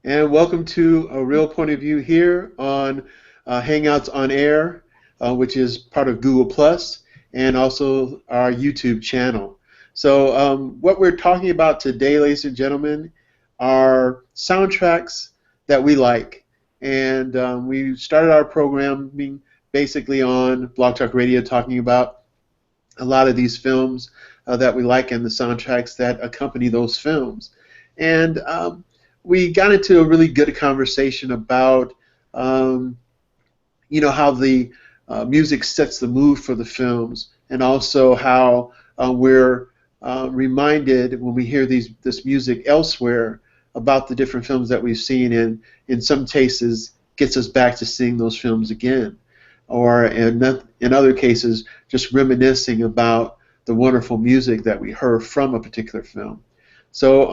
and welcome to A Real Point of View here on Hangouts on Air, which is part of Google Plus, and also our YouTube channel. So, what we're talking about today, ladies and gentlemen, are soundtracks that we like. And we started our programming basically on Blog Talk Radio talking about a lot of these films that we like and the soundtracks that accompany those films. And we got into a really good conversation about, how the music sets the mood for the films, and also how we're reminded when we hear this music elsewhere about the different films that we've seen, and in some cases gets us back to seeing those films again, or in other cases just reminiscing about the wonderful music that we heard from a particular film. So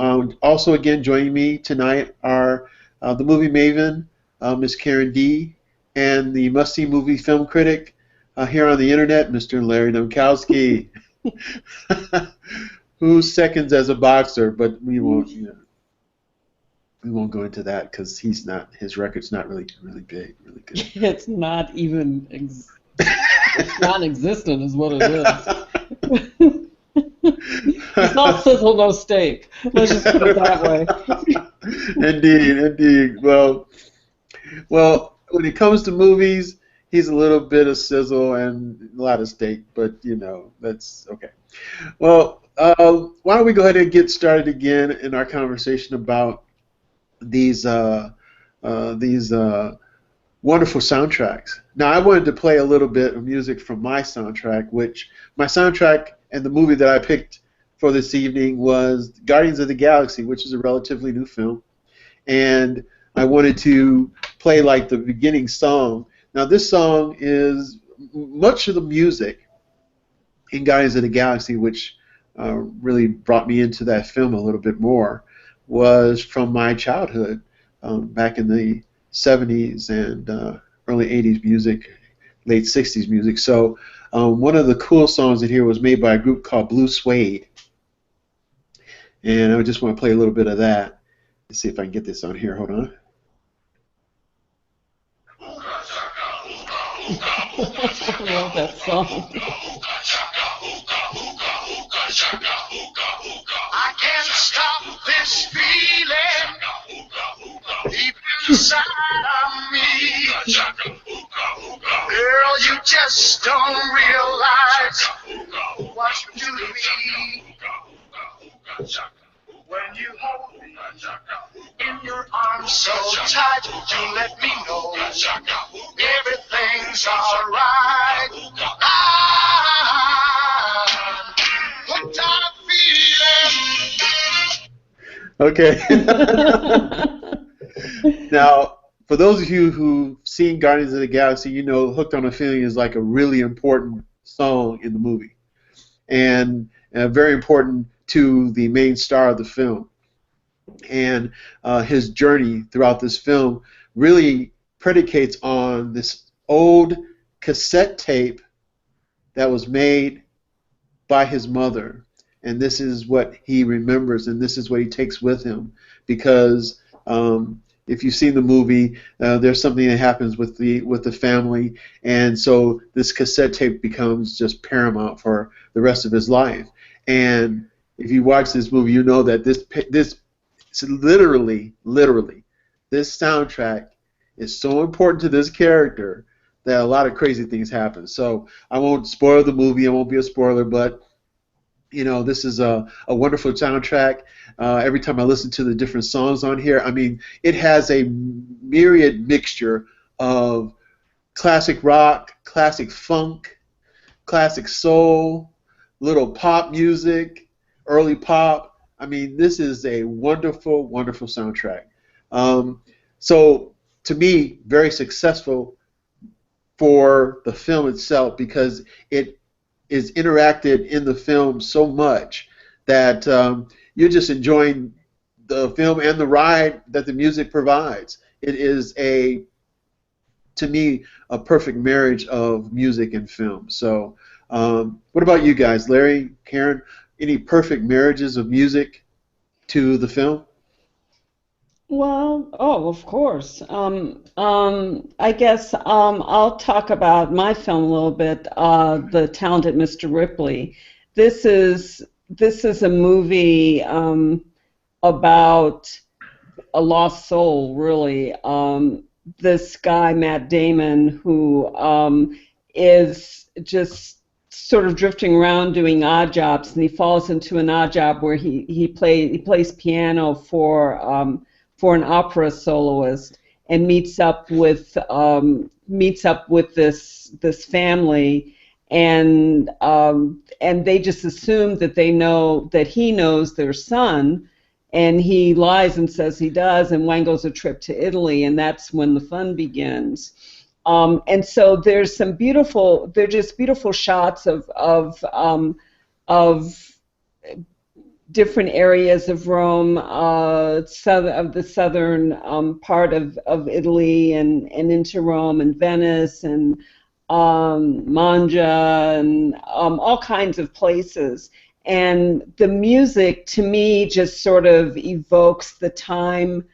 also again joining me tonight are the movie maven, Ms. Karen D., and the must-see movie film critic here on the internet, Mr. Larry Domkowski, who seconds as a boxer, but we won't go into that because his record's not really big, really good. It's not even it's non-existent is what it is. It's all sizzle, no steak. Let's just put it that way. Indeed. Well, when it comes to movies, he's a little bit of sizzle and a lot of steak, but that's okay. Well, why don't we go ahead and get started again in our conversation about these wonderful soundtracks. Now, I wanted to play a little bit of music from my soundtrack, and the movie that I picked for this evening was Guardians of the Galaxy, which is a relatively new film. And I wanted to play like the beginning song. Now, this song is much of the music in Guardians of the Galaxy, which really brought me into that film a little bit more, was from my childhood back in the 70s and early 80s music, late 60s music. So one of the cool songs in here was made by a group called Blue Suede. And I just want to play a little bit of that. Let's see if I can get this on here. Hold on. I love that song. I can't stop this feeling deep inside of me. Girl, you just don't realize what you do to me. When you hold me in your arms so tight, you let me know everything's alright. I'm hooked on a feeling. Okay. Now, for those of you who've seen Guardians of the Galaxy, you know Hooked on a Feeling is like a really important song in the movie, and very important to the main star of the film. And his journey throughout this film really predicates on this old cassette tape that was made by his mother. And this is what he remembers, and this is what he takes with him, because if you've seen the movie, there's something that happens with the family, and so this cassette tape becomes just paramount for the rest of his life. And if you watch this movie, you know that this literally, this soundtrack is so important to this character that a lot of crazy things happen. So I won't spoil the movie. I won't be a spoiler, but this is a wonderful soundtrack. Every time I listen to the different songs on here, I mean, it has a myriad mixture of classic rock, classic funk, classic soul, little pop music, early pop. I mean, this is a wonderful, wonderful soundtrack. So, to me, very successful for the film itself, because it is interacted in the film so much that you're just enjoying the film and the ride that the music provides. It is to me, a perfect marriage of music and film. So, what about you guys, Larry, Karen? Any perfect marriages of music to the film? Well, oh, of course. I guess I'll talk about my film a little bit, The Talented Mr. Ripley. This is a movie about a lost soul, really. This guy, Matt Damon, who is just sort of drifting around doing odd jobs, and he falls into an odd job where he plays piano for an opera soloist, and meets up with this family, and they just assume that he knows their son, and he lies and says he does, and wangles a trip to Italy, and that's when the fun begins. And so there's just beautiful shots of different areas of Rome, of the southern part of Italy, and into Rome and Venice and Mangia and all kinds of places. And the music, to me, just sort of evokes the time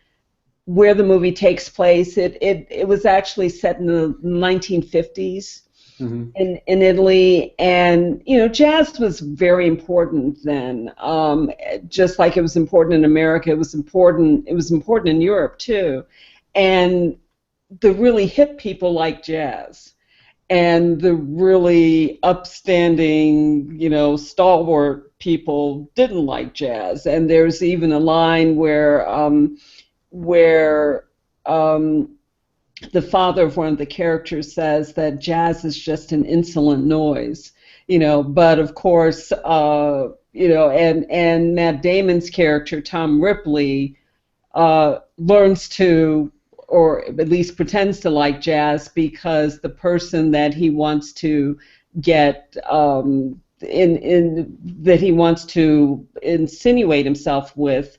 where the movie takes place. It was actually set in the 1950s. Mm-hmm. in Italy, and jazz was very important then. Just like it was important in America, it was important in Europe too. And the really hip people liked jazz, and the really upstanding, stalwart people didn't like jazz. And there's even a line where the father of one of the characters says that jazz is just an insolent noise, but of course, and Matt Damon's character, Tom Ripley, learns to, or at least pretends to like jazz, because the person that he wants to get, that he wants to insinuate himself with,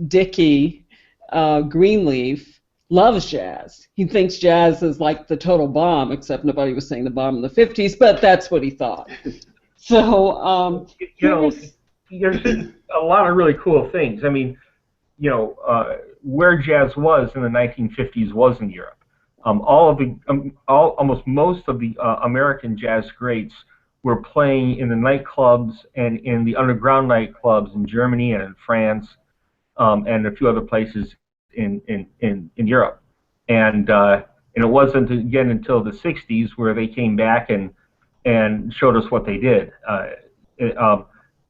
Dickie Greenleaf, loves jazz. He thinks jazz is like the total bomb, except nobody was saying the bomb in the 50s, but that's what he thought. So, there's been a lot of really cool things. I mean, where jazz was in the 1950s was in Europe. Almost most of the American jazz greats were playing in the nightclubs and in the underground nightclubs in Germany and in France, and a few other places in Europe, and it wasn't again until the 60s where they came back and showed us what they did.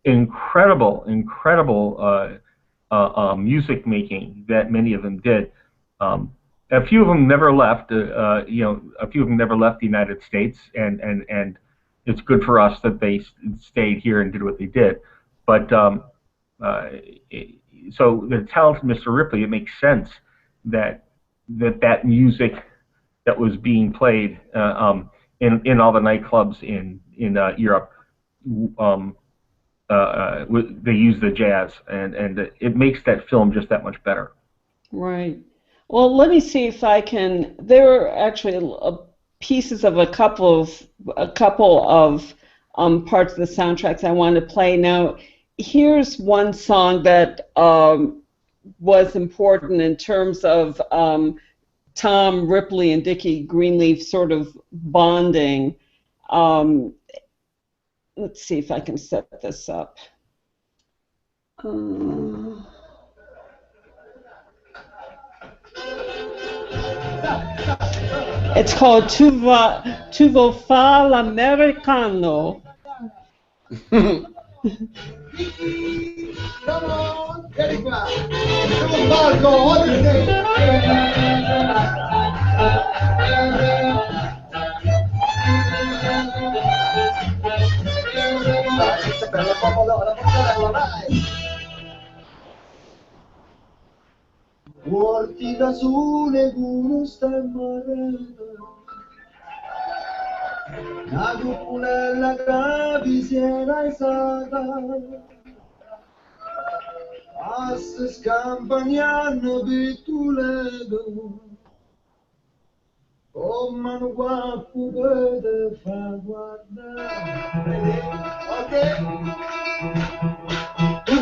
Incredible music making that many of them did. A few of them never left. A few of them never left the United States, and it's good for us that they stayed here and did what they did. But so The Talented Mr. Ripley, it makes sense that music that was being played in all the nightclubs in Europe, they use the jazz, and it makes that film just that much better. Right. Well, let me see if I can. There are actually pieces of a couple of parts of the soundtracks I wanted to play now. Here's one song that was important in terms of Tom Ripley and Dickie Greenleaf sort of bonding. Let's see if I can set this up. It's called Tu vas fare l'americano. Come on, get it back. Come on, go on. Morti da sole uno sta morendo. La cupolella che si era isata. As scampagnano pittuledo. Come un guapo che te fa guardare. Ok? Tu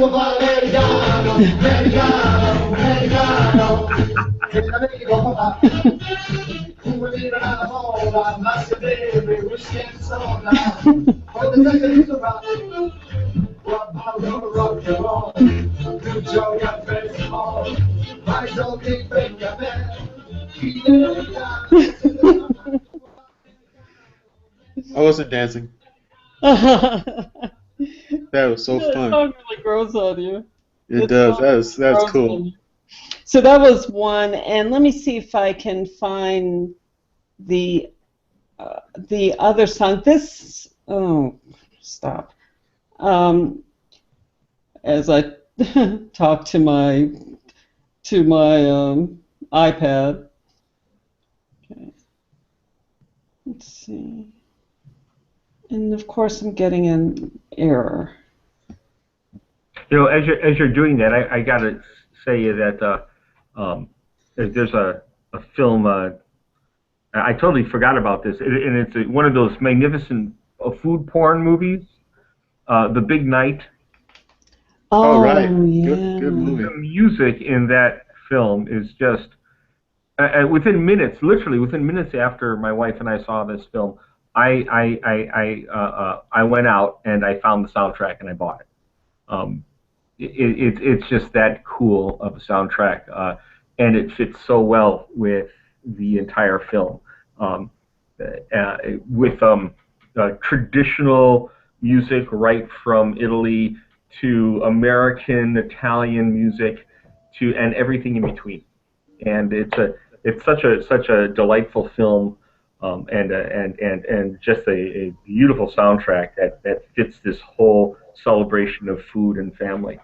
I wasn't dancing. That That was so fun. song really grows on you. It That does. song That's grows cool. on you. So that was one, and let me see if I can find the other song. This stop. As I talk to my iPad. Okay. Let's see. And of course, I'm getting an error. You know, as you're doing that, I gotta say that there's a film. I totally forgot about this, and it's one of those magnificent food porn movies, The Big Night. Oh, right. Yeah. Good movie. The music in that film is just within minutes, literally within minutes after my wife and I saw this film, I went out and I found the soundtrack and I bought it. It's just that cool of a soundtrack, and it fits so well with the entire film, with traditional music right from Italy to American, Italian music, and everything in between. And it's such a delightful film, and just a beautiful soundtrack that fits this whole celebration of food and family.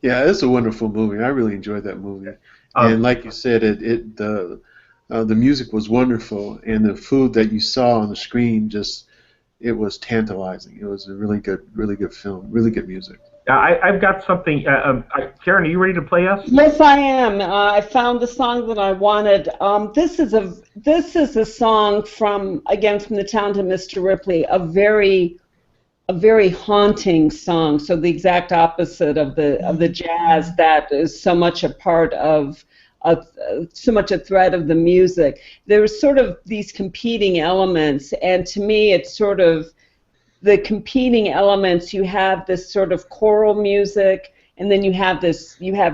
Yeah, it's a wonderful movie. I really enjoyed that movie. And like you said, the music was wonderful, and the food that you saw on the screen it was tantalizing. It was a really good film, really good music. I've got something. Karen, are you ready to play us? Yes, I am. I found the song that I wanted. This is a song from the Talented Mr. Ripley, a very haunting song. So the exact opposite of the jazz that is so much a part of so much a thread of the music. There's sort of these competing elements, and to me, it's sort of the competing elements. You have this sort of choral music, and then you have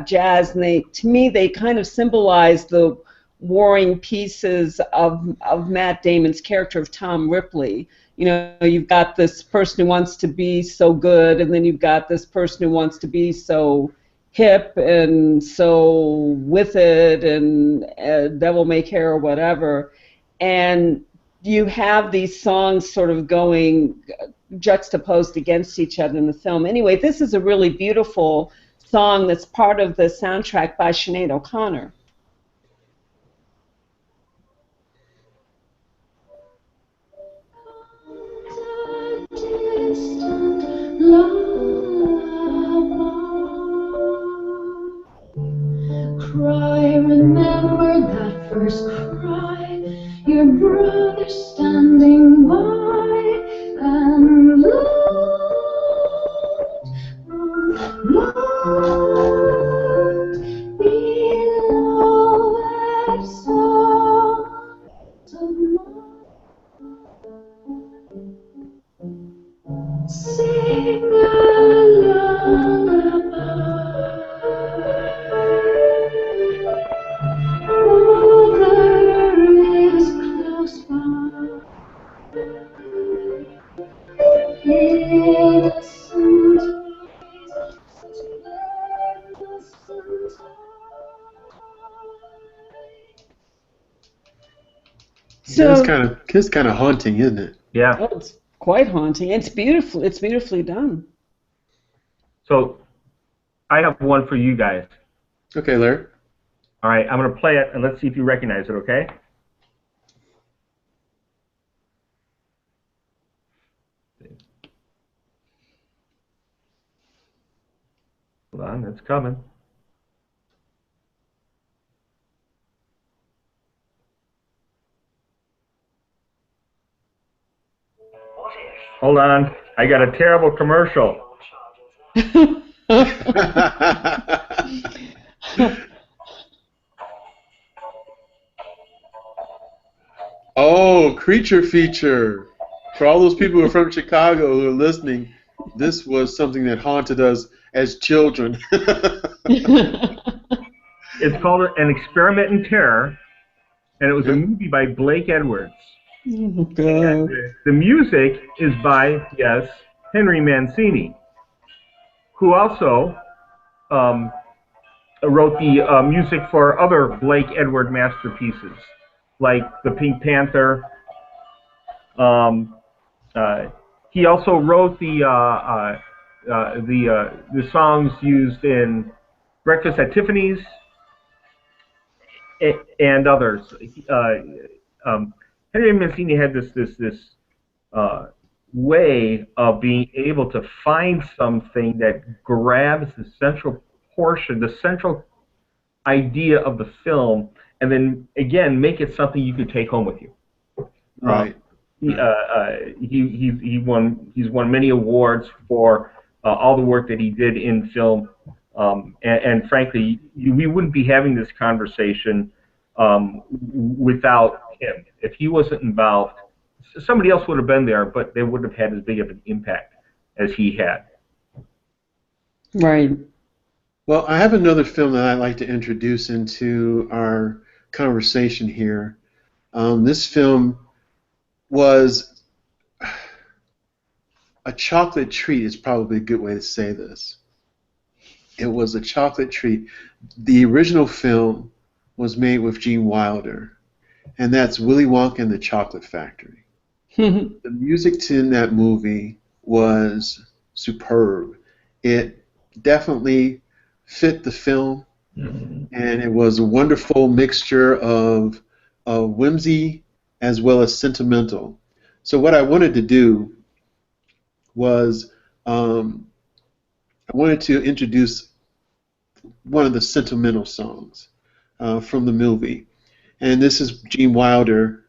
jazz, and to me they kind of symbolize the warring pieces of Matt Damon's character of Tom Ripley. You know, you've got this person who wants to be so good, and then you've got this person who wants to be so hip and so with it and devil may care or whatever. And you have these songs sort of going juxtaposed against each other in the film. Anyway, this is a really beautiful song that's part of the soundtrack by Sinead O'Connor. Cry, remember that first cry, your brother standing by, and looked below and saw sing a lullaby. So It's kind of haunting, isn't it? Yeah. oh, it's quite haunting. It's beautiful. It's beautifully done. So I have one for you guys. Okay, Larry. All right, I'm going to play it, and let's see if you recognize it, okay? Hold on, it's coming. Hold on, I got a terrible commercial. Oh, Creature Feature. For all those people who are from Chicago who are listening, this was something that haunted us as children. It's called An Experiment in Terror, and it was a Yep. movie by Blake Edwards. Oh, God. The music is by, yes, Henry Mancini, who also wrote the music for other Blake Edward masterpieces, like The Pink Panther. He also wrote the songs used in Breakfast at Tiffany's and others. Henry Mancini had this way of being able to find something that grabs the central portion, the central idea of the film, and then again make it something you could take home with you. Right. He's won many awards for all the work that he did in film, and frankly, we wouldn't be having this conversation without him. If he wasn't involved, somebody else would have been there, but they wouldn't have had as big of an impact as he had. Right. Well, I have another film that I'd like to introduce into our conversation here. This film was a chocolate treat, is probably a good way to say this. It was a chocolate treat. The original film was made with Gene Wilder, and that's Willy Wonka and the Chocolate Factory. The music in that movie was superb. It definitely fit the film, and it was a wonderful mixture of whimsy as well as sentimental. So what I wanted to do was I wanted to introduce one of the sentimental songs from the movie, and this is Gene Wilder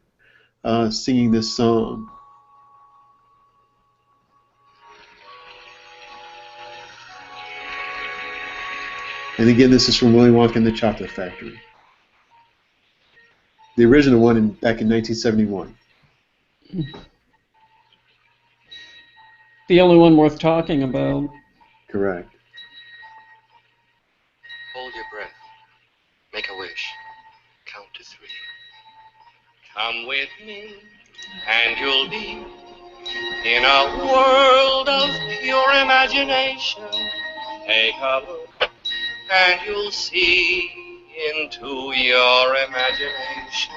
singing this song. And again, this is from Willy Wonka and the Chocolate Factory. The original one back in 1971. The only one worth talking about. Correct. Hold your breath. Make a wish. Count to 3. Come with me, and you'll be in a world of pure imagination. Take a look, and you'll see into your imagination.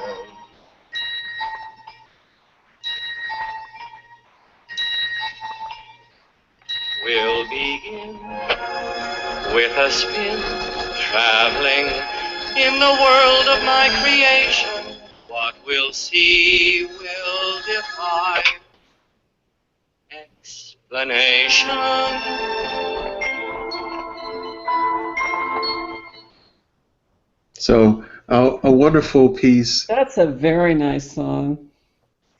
We'll begin with a spin, traveling in the world of my creation. What we'll see will defy explanation. So a wonderful piece, That's a very nice song.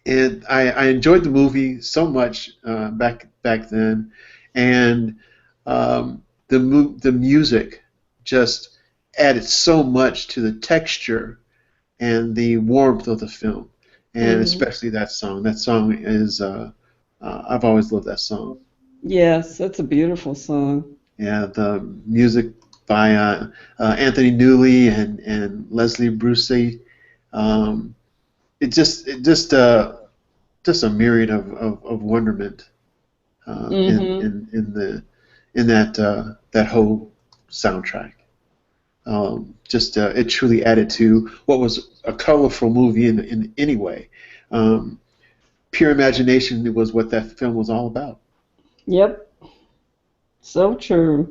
and I enjoyed the movie so much back then, and the music just added so much to the texture and the warmth of the film, and especially that song. That song is I've always loved that song. Yes, that's a beautiful song. Yeah, the music by Anthony Newley and Leslie Brucey. It just a myriad of wonderment in that whole soundtrack. It truly added to what was a colorful movie in any way. Pure imagination was what that film was all about. Yep. So true.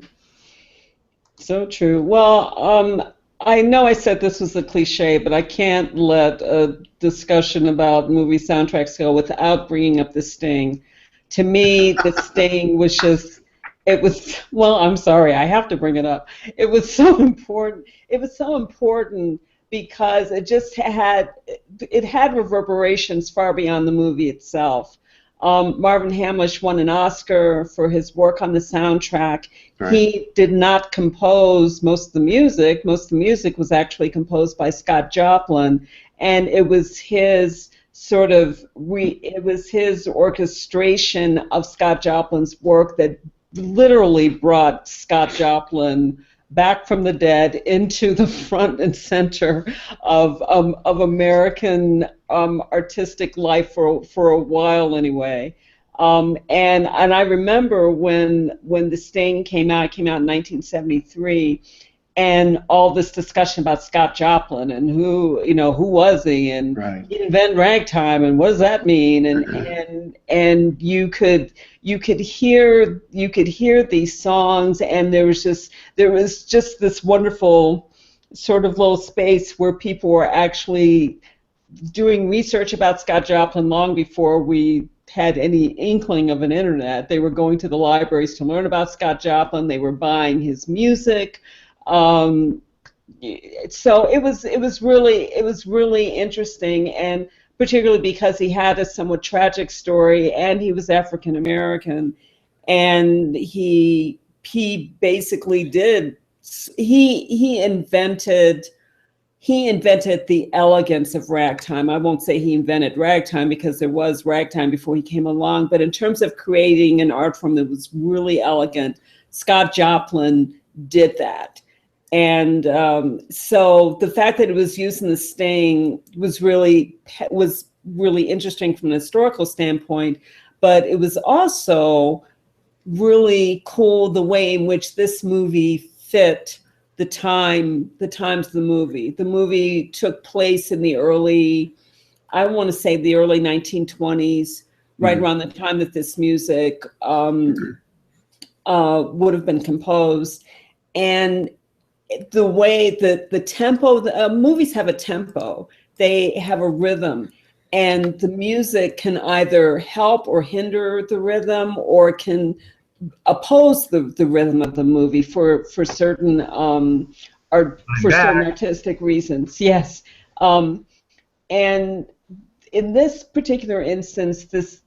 So true. Well, I know I said this was a cliche, but I can't let a discussion about movie soundtracks go without bringing up The Sting. To me, The Sting was just, well, I'm sorry, I have to bring it up. It was so important. It was so important because it had reverberations far beyond the movie itself. Marvin Hamlish won an Oscar for his work on the soundtrack. Right. He did not compose most of the music. Most of the music was actually composed by Scott Joplin, and it was his it was his orchestration of Scott Joplin's work that literally brought Scott Joplin back from the dead into the front and center of American artistic life for a while anyway. And I remember when The Sting came out. It came out in 1973. And all this discussion about Scott Joplin and who was he, and Right. he invented ragtime, and what does that mean? And you could hear these songs, and there was just this wonderful sort of little space where people were actually doing research about Scott Joplin long before we had any inkling of an internet. They were going to the libraries to learn about Scott Joplin. They were buying his music. So it was really interesting, and particularly because he had a somewhat tragic story, and he was African American, and he basically he invented the elegance of ragtime. I won't say he invented ragtime because there was ragtime before he came along, but in terms of creating an art form that was really elegant, Scott Joplin did that. And so the fact that it was used in The Sting was really interesting from an historical standpoint, but it was also really cool the way in which this movie fit the times of the movie. The movie took place in the early 1920s, right around the time that this music would have been composed. And the way that the tempo, movies have a tempo, they have a rhythm, and the music can either help or hinder the rhythm, or can oppose the rhythm of the movie for certain certain artistic reasons. Yes, and in this particular instance, the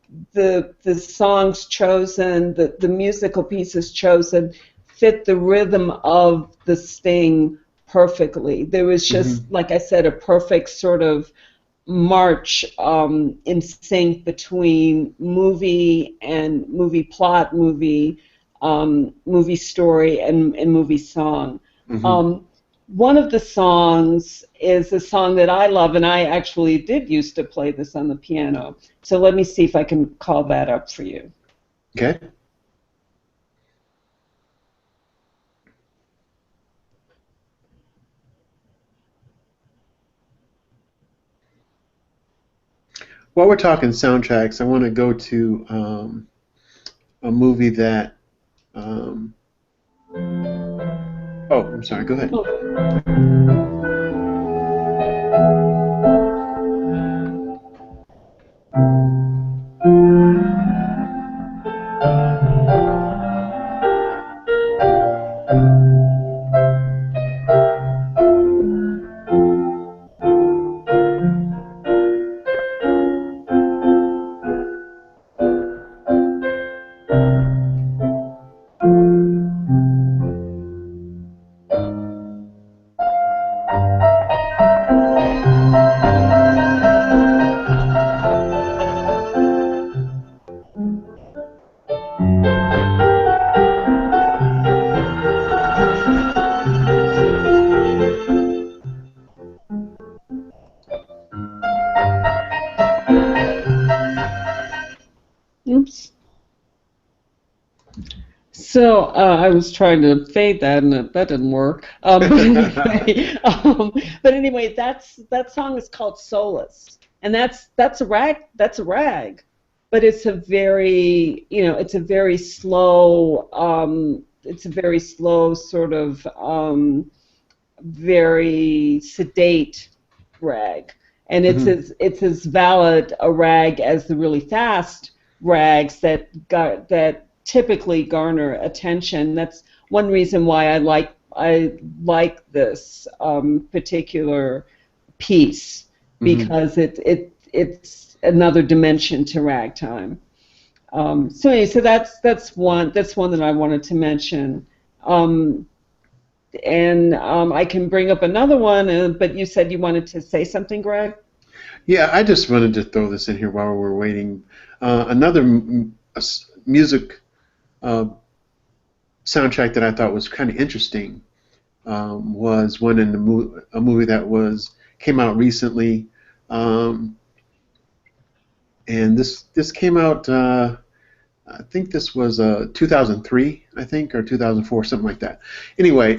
songs chosen, the musical pieces chosen, fit the rhythm of The Sting perfectly. There was just, like I said, a perfect sort of march in sync between movie and movie plot, movie story, and movie song. One of the songs is a song that I love, and I actually did used to play this on the piano. So let me see if I can call that up for you. Okay. While we're talking soundtracks, I want to go to a movie that. Oh, I'm sorry. Go ahead. Oops. So I was trying to fade that, and that didn't work. But anyway, that song is called Solace, and that's a rag. But it's a very slow. It's a very slow sort of very sedate rag, and it's as valid a rag as the really fast rags that typically garner attention. That's one reason why I like this particular piece, because it's another dimension to ragtime. So anyway, so that's one that I wanted to mention. And I can bring up another one, but you said you wanted to say something, Greg? Yeah, I just wanted to throw this in here while we're waiting. Another music soundtrack that I thought was kind of interesting was one in a movie that came out recently, and this came out. I think this was 2003, I think, or 2004, something like that. Anyway,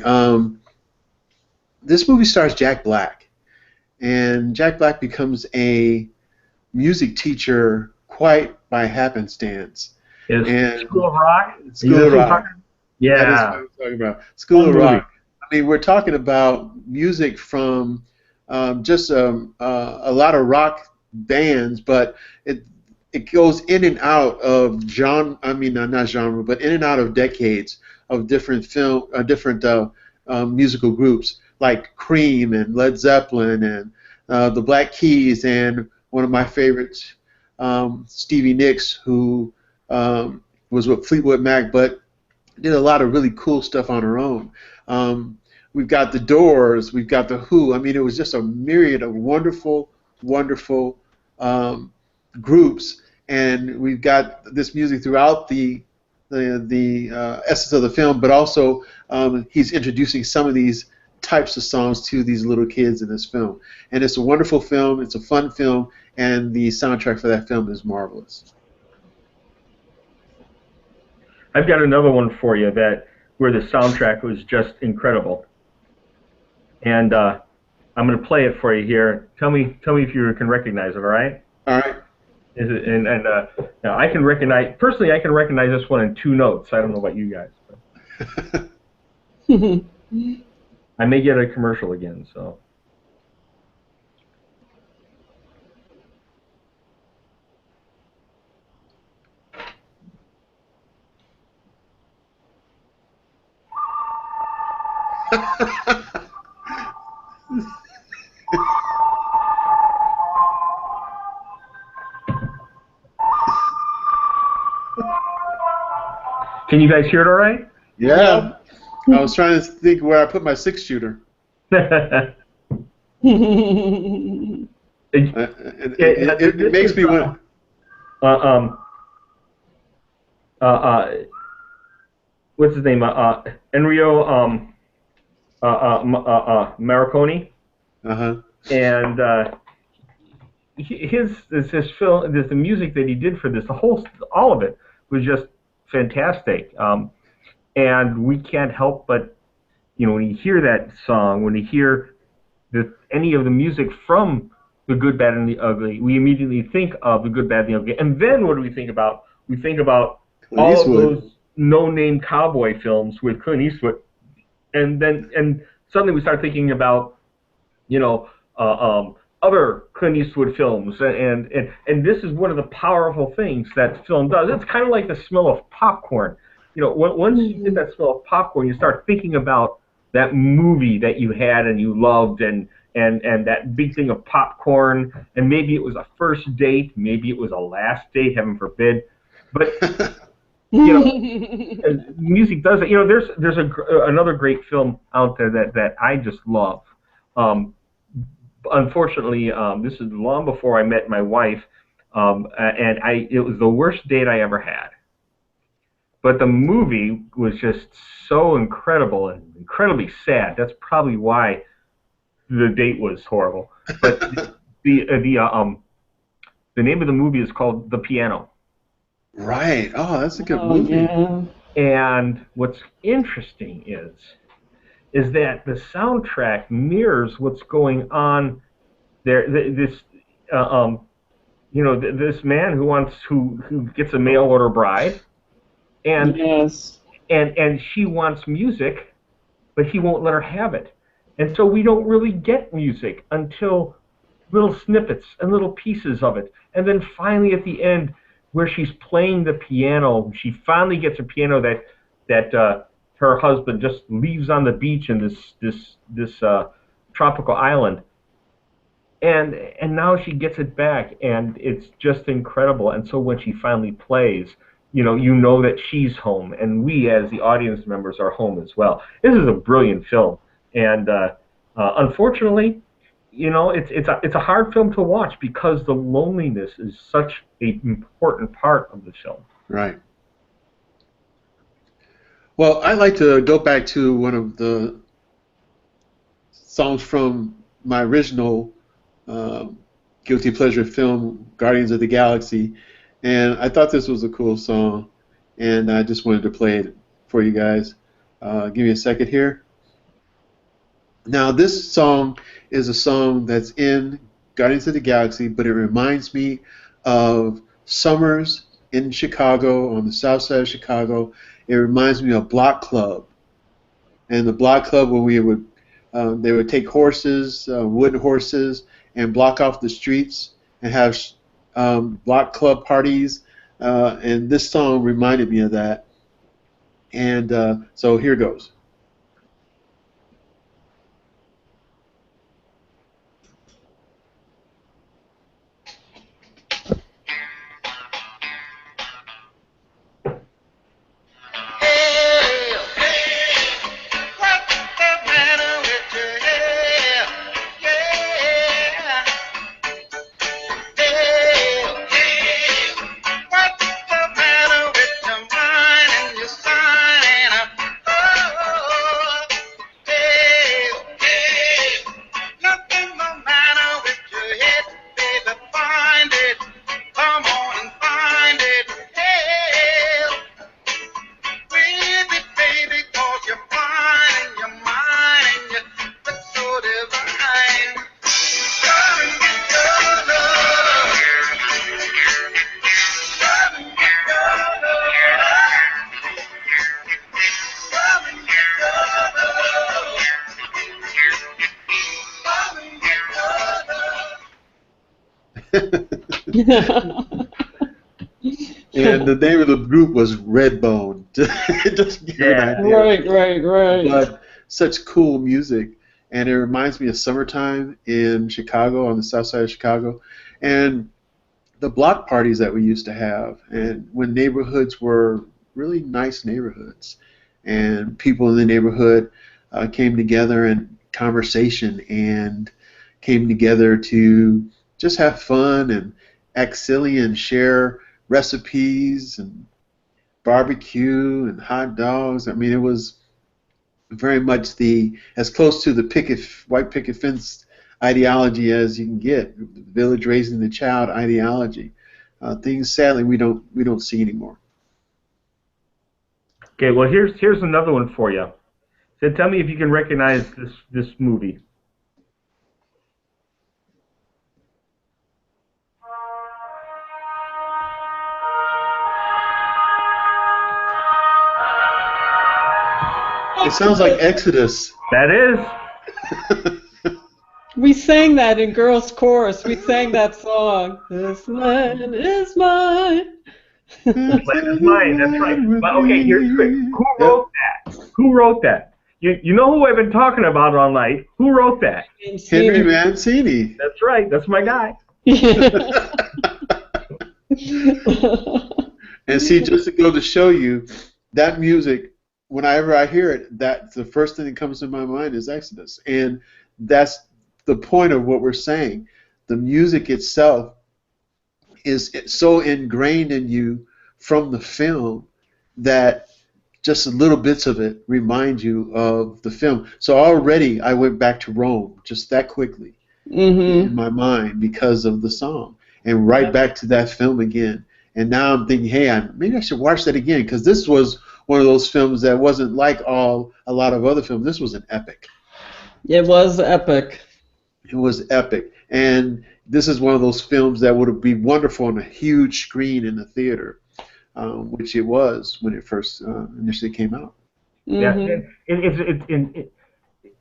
this movie stars Jack Black, and Jack Black becomes a music teacher quite by happenstance. Is School of Rock? School of Rock. Yeah. That is what I'm talking about. School of Rock. I mean, we're talking about music from just a lot of rock bands, but it goes in and out of genre. I mean, not genre, but in and out of decades of different musical groups like Cream and Led Zeppelin and the Black Keys, and one of my favorites, Stevie Nicks, who was with Fleetwood Mac, but did a lot of really cool stuff on her own. We've got the Doors, we've got the Who. I mean, it was just a myriad of wonderful, wonderful groups, and we've got this music throughout the essence of the film, but also he's introducing some of these types of songs to these little kids in this film. And it's a wonderful film, it's a fun film, and the soundtrack for that film is marvelous. I've got another one for you where the soundtrack was just incredible. And I'm going to play it for you here. Tell me if you can recognize it, all right? All right. Is it, now I can recognize this one in 2 notes. I don't know about you guys. But I may get a commercial again, so. Can you guys hear it all right? Yeah. I was trying to think where I put my 6-shooter. it makes me want. What's his name? Enrio Morricone. And the music that he did for this, all of it was just fantastic. And we can't help but, when you hear that song, when you hear any of the music from The Good, Bad, and the Ugly, we immediately think of The Good, Bad, and the Ugly. And then what do we think about? We think about all of those no-name cowboy films with Clint Eastwood. And suddenly we start thinking about, other Clint Eastwood films. And this is one of the powerful things that film does. It's kind of like the smell of popcorn. Once you get that smell of popcorn, you start thinking about that movie that you had and you loved, and that big thing of popcorn, and maybe it was a first date, maybe it was a last date, heaven forbid. But music does it. There's another great film out there that I just love. Unfortunately, this is long before I met my wife, and it was the worst date I ever had. But the movie was just so incredible and incredibly sad. That's probably why the date was horrible. But the name of the movie is called The Piano. Right. Oh, that's a good movie. Yeah. And what's interesting is that the soundtrack mirrors what's going on there. This man who gets a mail order bride. And yes. and she wants music, but he won't let her have it. And so we don't really get music until little snippets and little pieces of it. And then finally at the end, where she's playing the piano, she finally gets a piano that her husband just leaves on the beach in this tropical island. and now she gets it back, and it's just incredible. And so when she finally plays, you know that she's home, and we as the audience members are home as well. This is a brilliant film, and unfortunately, it's a hard film to watch because the loneliness is such an important part of the film. Right. Well, I'd like to go back to one of the songs from my original guilty pleasure film, Guardians of the Galaxy, and I thought this was a cool song, and I just wanted to play it for you guys. Give me a second here. Now, this song is a song that's in Guardians of the Galaxy, but it reminds me of summers in Chicago, on the south side of Chicago. It reminds me of Block Club. And the Block Club, where they would take horses, wooden horses, and block off the streets and have Block Club parties. And this song reminded me of that. And so here goes. And the name of the group was Redbone. Just to give you an idea. Right. But such cool music, and it reminds me of summertime in Chicago, on the south side of Chicago, and the block parties that we used to have, and when neighborhoods were really nice neighborhoods, and people in the neighborhood came together in conversation and came together to just have fun and act silly and share recipes and barbecue and hot dogs. I mean, it was very much as close to the white picket fence ideology as you can get, the village raising the child ideology. Things sadly we don't see anymore. Okay, well here's another one for you. So tell me if you can recognize this movie. It sounds like Exodus. That is. We sang that in girls' chorus. We sang that song. This land is mine. This land is mine. That's right. But okay, here's quick. Who wrote that? Who wrote that? You know who I've been talking about all night? Who wrote that? Henry Mancini. That's right. That's my guy. And see, just to go to show you, that music, whenever I hear it, that's the first thing that comes to my mind is Exodus. And that's the point of what we're saying. The music itself is so ingrained in you from the film that just little bits of it remind you of the film. So already I went back to Rome just that quickly in my mind because of the song. And right back to that film again. And now I'm thinking, hey, maybe I should watch that again, because this was one of those films that wasn't like a lot of other films. This was an epic. It was epic. It was epic. And this is one of those films that would be wonderful on a huge screen in the theater, which it was when it first initially came out. Yeah, in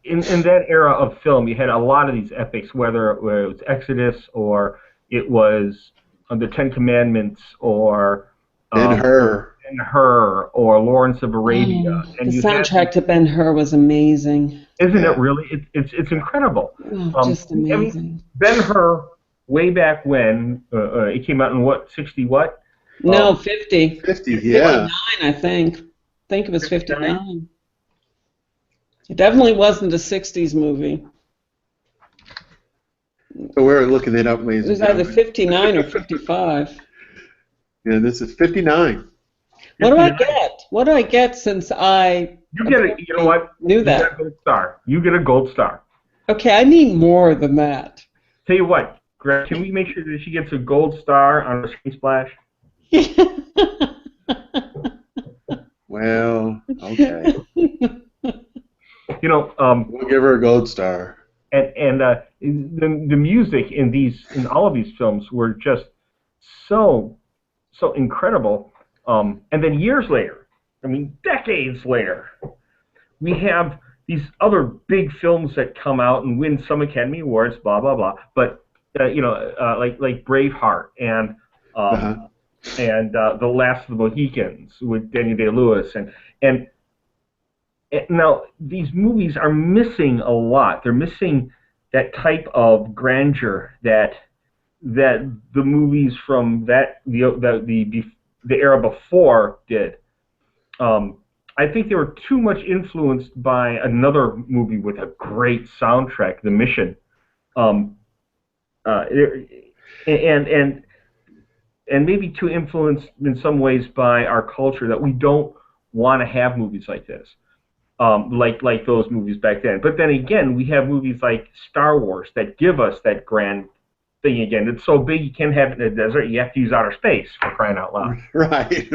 that era of film, you had a lot of these epics, whether it was Exodus or it was the Ten Commandments or Ben-Hur. Ben-Hur or Lawrence of Arabia. Oh, And the you soundtrack to Ben-Hur was amazing. isn't Yeah. it really? It's incredible. Oh, just amazing. Ben-Hur, way back when, it came out in what, 60 what? No, 50. 50, yeah. 59, I think. I think it was 59. It definitely wasn't a 60s movie. So we're looking it up, ladies It was and either gentlemen. 59 or 55. Yeah, this is 59. What do I get? What do I get since I You get it. You know what? knew You get that? a gold star. You get a gold star. Okay, I need more than that. Tell you what, Greg, can we make sure that she gets a gold star on the Screen Splash? Well, okay. You know, We'll give her a gold star. and the music in all of these films were just so incredible. And then years later, I mean decades later, we have these other big films that come out and win some Academy Awards, blah blah blah. But like Braveheart and The Last of the Mohicans with Daniel Day-Lewis and now these movies are missing a lot. They're missing that type of grandeur that the movies from the era before did. I think they were too much influenced by another movie with a great soundtrack, The Mission, and maybe too influenced in some ways by our culture that we don't want to have movies like this. Like those movies back then. But then again, we have movies like Star Wars that give us that grand thing again. It's so big you can't have it in the desert. You have to use outer space, for crying out loud. Right.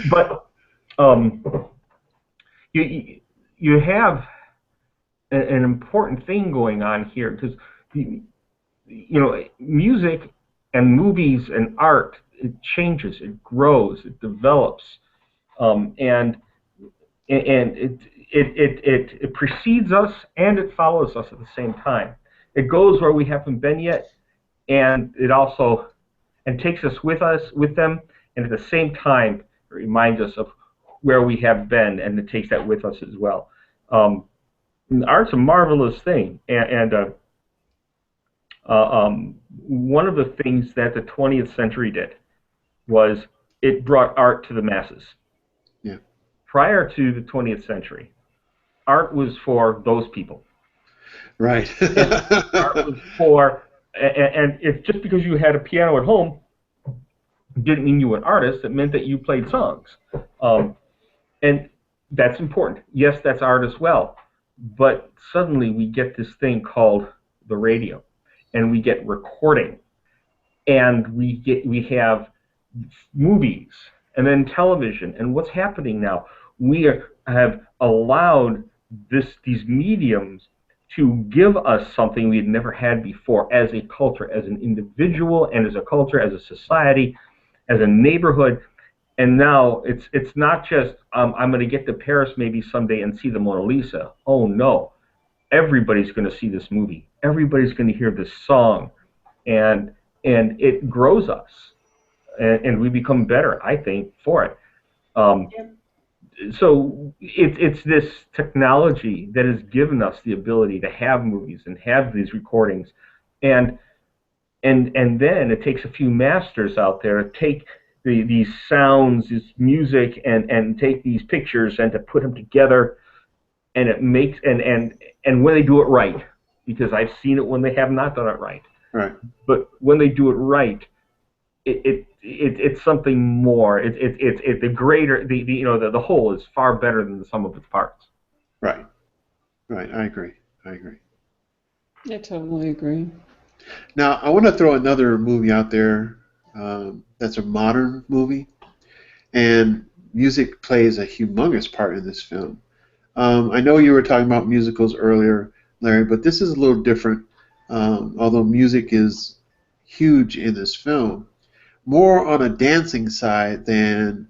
But you have an important thing going on here because music and movies and art, it changes, it grows, it develops, and it precedes us and it follows us at the same time. It goes where we haven't been yet, and it also takes us with them, and at the same time it reminds us of where we have been, and it takes that with us as well. Art's a marvelous thing, and one of the things that the 20th century did was it brought art to the masses. Prior to the 20th century, art was for those people. Right. Art was for, and if just because you had a piano at home didn't mean you were an artist, it meant that you played songs. And that's important. Yes, that's art as well. But suddenly we get this thing called the radio, and we get recording, and we have movies, and then television. And what's happening now? We have allowed these mediums to give us something we had never had before as a culture, as an individual, and as a culture, as a society, as a neighborhood. And now it's not just I'm going to get to Paris maybe someday and see the Mona Lisa. Oh no, everybody's going to see this movie. Everybody's going to hear this song, and it grows us, and we become better, I think, for it. So it's this technology that has given us the ability to have movies and have these recordings, and then it takes a few masters out there to take these sounds, this music, and take these pictures and to put them together, and it makes and when they do it right, because I've seen it when they have not done it right. Right. But when they do it right, it's something more. It's the greater the whole is far better than the sum of its parts. Right. I agree. I totally agree. Now I want to throw another movie out there that's a modern movie, and music plays a humongous part in this film. I know you were talking about musicals earlier, Larry, but this is a little different. Although music is huge in this film, more on a dancing side than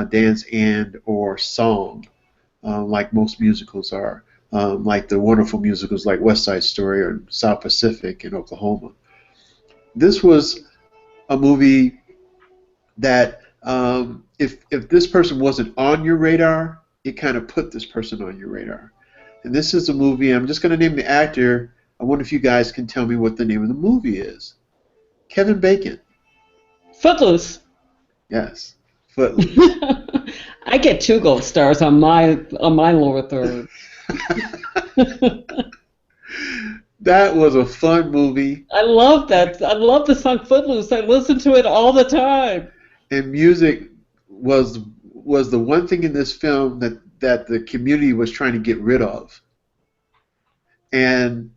dance and or song, like most musicals are, like the wonderful musicals like West Side Story or South Pacific in Oklahoma. This was a movie that if this person wasn't on your radar, it kind of put this person on your radar. And this is a movie. I'm just going to name the actor. I wonder if you guys can tell me what the name of the movie is. Kevin Bacon. Footloose. Yes. Footloose. I get 2 gold stars on my lower third. That was a fun movie. I love that. I love the song Footloose. I listen to it all the time. And music was the one thing in this film that the community was trying to get rid of. And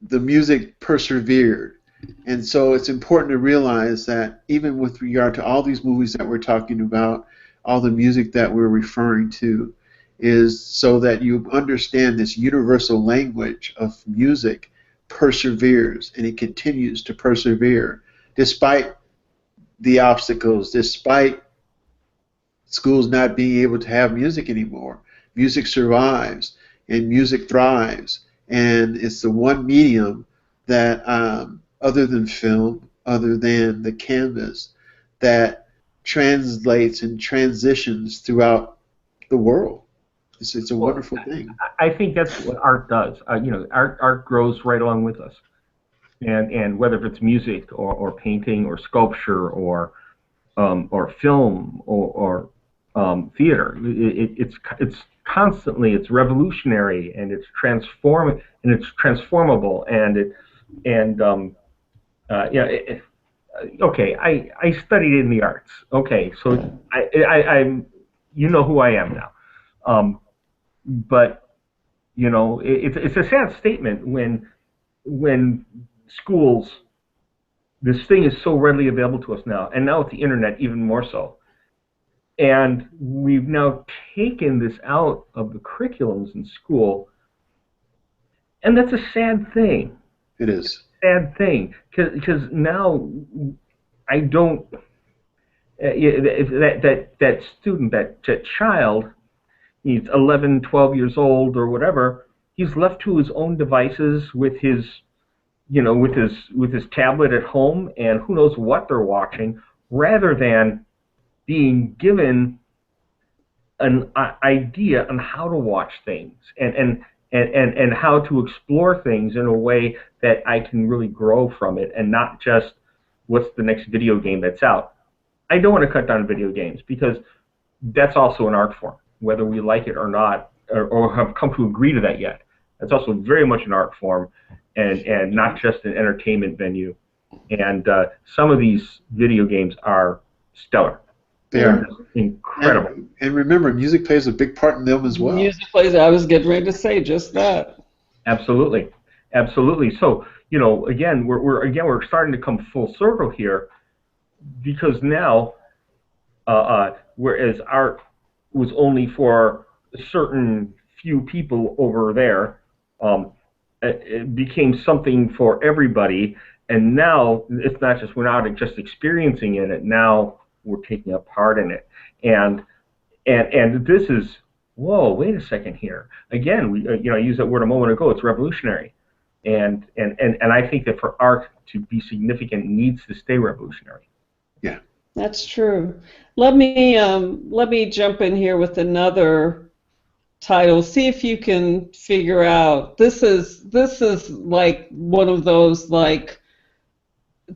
the music persevered. And so it's important to realize that even with regard to all these movies that we're talking about, all the music that we're referring to, is so that you understand this universal language of music perseveres, and it continues to persevere despite the obstacles, despite schools not being able to have music anymore. Music survives and music thrives, and it's the one medium that, other than film, other than the canvas, that translates and transitions throughout the world. It's a wonderful thing. I think that's what art does. Art grows right along with us, and whether it's music or painting or sculpture or film or theater, it's constantly, it's revolutionary, and it's transformable, okay, I studied in the arts. Okay, so I'm you know who I am now. But it's a sad statement when schools, this thing is so readily available to us now, and now with the internet even more so, and we've now taken this out of the curriculums in school, and that's a sad thing. It is. Sad thing, because now I don't that student, that child, he's 11, 12 years old or whatever, he's left to his own devices with his with his tablet at home, and who knows what they're watching, rather than being given an idea on how to watch things and how to explore things in a way that I can really grow from it, and not just what's the next video game that's out. I don't want to cut down video games, because that's also an art form, whether we like it or not, or have come to agree to that yet. That's also very much an art form, and not just an entertainment venue. And some of these video games are stellar. They are incredible. And remember, music plays a big part in them as well. Music plays. I was getting ready to say just that. Absolutely, absolutely. So again, we're starting to come full circle here, because now, whereas art was only for a certain few people over there, it became something for everybody, and now it's not just, we're not just experiencing it, now we're taking a part in it, and this is, whoa, wait a second here. Again, we I used that word a moment ago. It's revolutionary, and I think that for art to be significant, it needs to stay revolutionary. Yeah, that's true. Let me jump in here with another title. See if you can figure out. This is like one of those like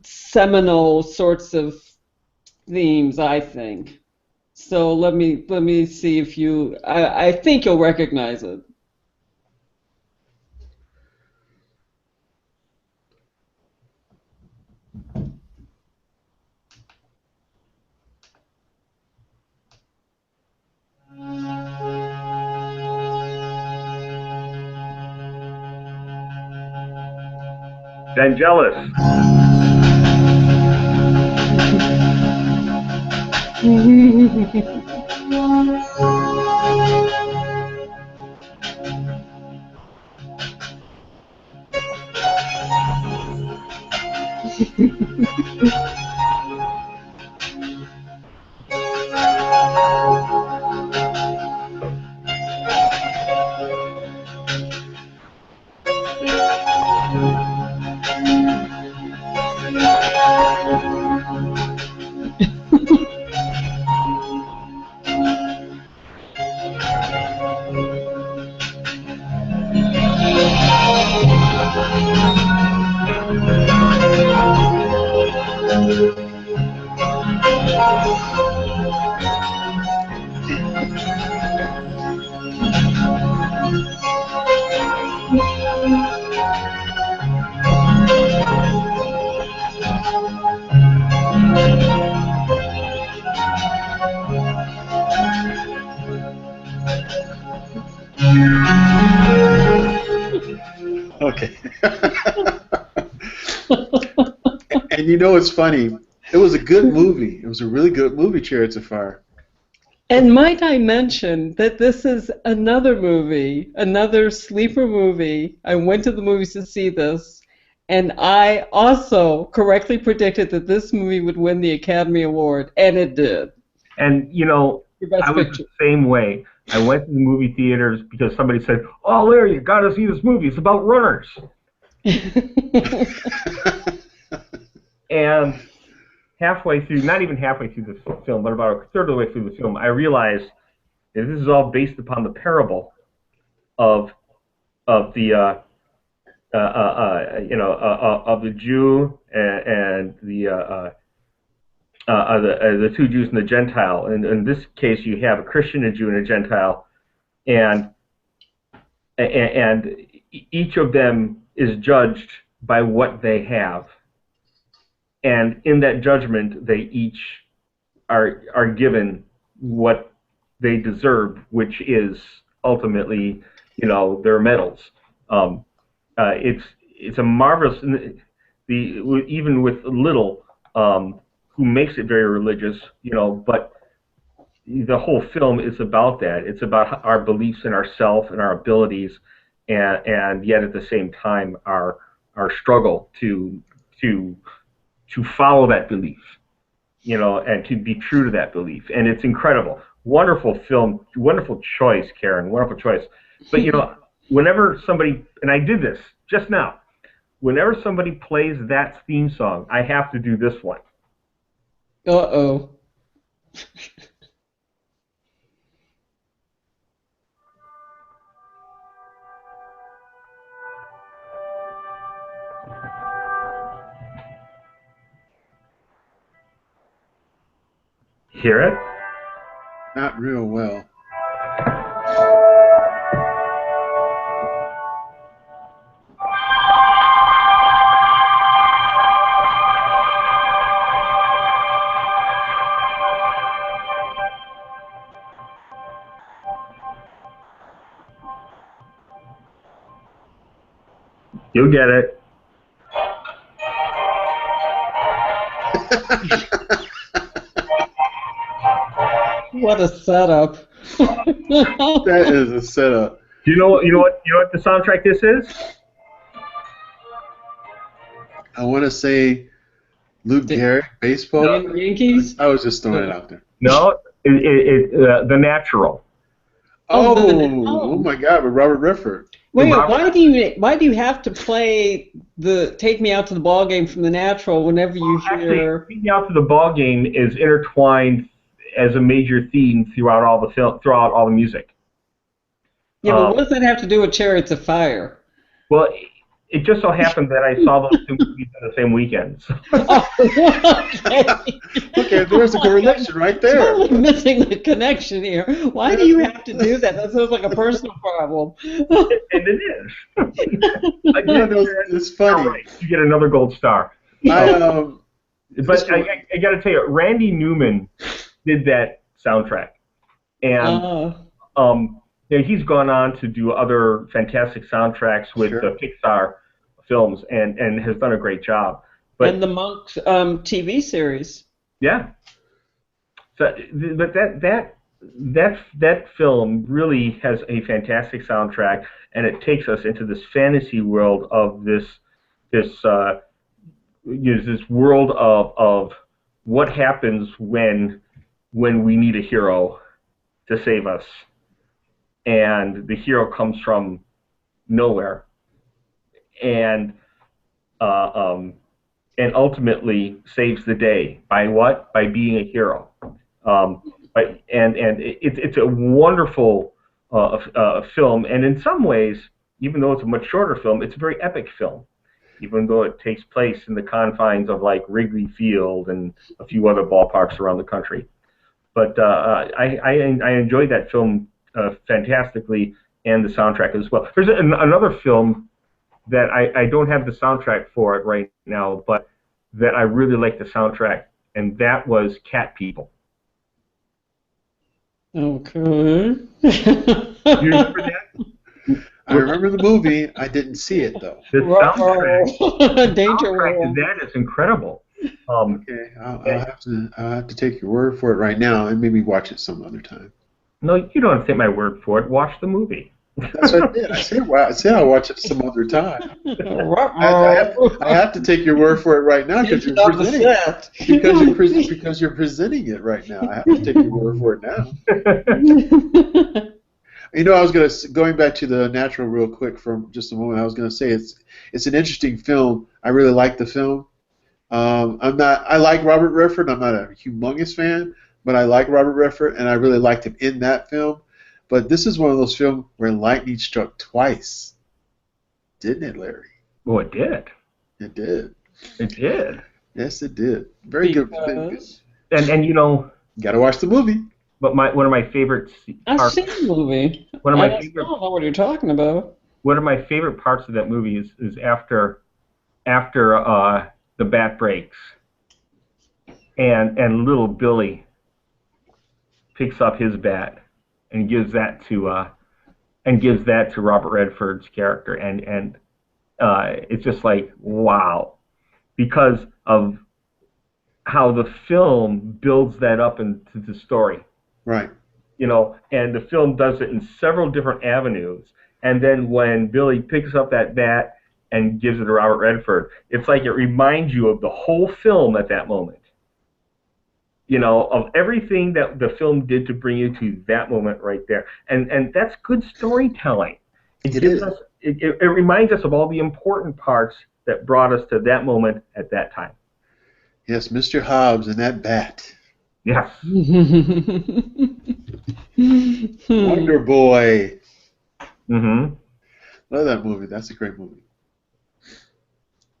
seminal sorts of themes, I think. So let me see if you. I think you'll recognize it. Vangelis. Okay. And you know, it's funny. It was a good movie. It was a really good movie, Chariots of Fire. And might I mention that this is another movie, another sleeper movie. I went to the movies to see this, and I also correctly predicted that this movie would win the Academy Award, and it did. And, you know, Your best I was picture. the same way. I went to the movie theaters because somebody said, "Oh, Larry, you got to see this movie. It's about runners." And halfway through, not even halfway through the film, but about a third of the way through the film, I realized that this is all based upon the parable of the of the Jew and the two Jews and the Gentile. And in this case, you have a Christian, a Jew, and a Gentile, and each of them is judged by what they have. And in that judgment, they each are given what they deserve, which is ultimately, you know, their medals. It's a marvelous, even with little, who makes it very religious, you know, but the whole film is about that. It's about our beliefs in ourselves and our abilities, and yet at the same time our struggle to follow that belief, you know, and to be true to that belief. And it's incredible. Wonderful film, wonderful choice, Karen, wonderful choice. But, you know, whenever somebody, and I did this just now, whenever somebody plays that theme song, I have to do this one. Uh-oh. Hear it? Not real well. You'll get it. What a setup. That is a setup. Do you know what the soundtrack this is? I want to say Luke Garrett, baseball. The Yankees? I was just throwing it out there. No, The Natural. Oh my God, with Robert Redford. Wait, why do you have to play the "Take Me Out to the Ball Game" from The Natural whenever you hear? Actually, Take Me Out to the Ball Game is intertwined as a major theme throughout all the film, throughout all the music. Yeah, but what does that have to do with Chariots of Fire? Well, it just so happened that I saw those two movies on the same weekend. So. Okay, there's a correlation right there. Totally missing the connection here. Why do you have to do that? That sounds like a personal problem. And it is. Yeah, no, it's funny. Right, you get another gold star. I But I got to tell you, Randy Newman did that soundtrack, and you know, he's gone on to do other fantastic soundtracks with the Pixar films, and has done a great job. But, and the Monk TV series. Yeah. So, but that film really has a fantastic soundtrack, and it takes us into this fantasy world of this world of what happens when we need a hero to save us, and the hero comes from nowhere, and ultimately saves the day by what? By being a hero. It's a wonderful film, and in some ways, even though it's a much shorter film, it's a very epic film. even though it takes place in the confines of like Wrigley Field and a few other ballparks around the country. But I enjoyed that film fantastically, and the soundtrack as well. There's another film that I don't have the soundtrack for it right now, but that I really like the soundtrack, and that was Cat People. Okay. You remember that? I remember the movie. I didn't see it though. The soundtrack, Danger soundtrack World. to that is incredible. Okay, I'll have to take your word for it right now and maybe watch it some other time. No, you don't have to take my word for it. Watch the movie. That's what I did. I said I'll watch it some other time. I have to take your word for it right now because you're presenting it. Because you're presenting it right now. I have to take your word for it now. You know, I was going back to The Natural real quick for just a moment. I was gonna say it's an interesting film. I really like the film. I like Robert Redford. I'm not a humongous fan, but I like Robert Redford, and I really liked him in that film. But this is one of those films where lightning struck twice, didn't it, Larry? Oh, it did. It did. It did. Yes, it did. Very good. And you know. You gotta watch the movie. But one of my favorite. I've seen the movie. One of my I favorite. don't know what you're talking about. One of my favorite parts of that movie is after the bat breaks, and little Billy picks up his bat and gives that to Robert Redford's character, and it's just like wow, because of how the film builds that up into the story. Right. You know, and the film does it in several different avenues, and then when Billy picks up that bat and gives it to Robert Redford, it's like it reminds you of the whole film at that moment. You know, of everything that the film did to bring you to that moment right there. And that's good storytelling. It reminds us of all the important parts that brought us to that moment at that time. Yes, Mr. Hobbs and that bat. Yes. Wonder Boy. Mm-hmm. Love that movie. That's a great movie.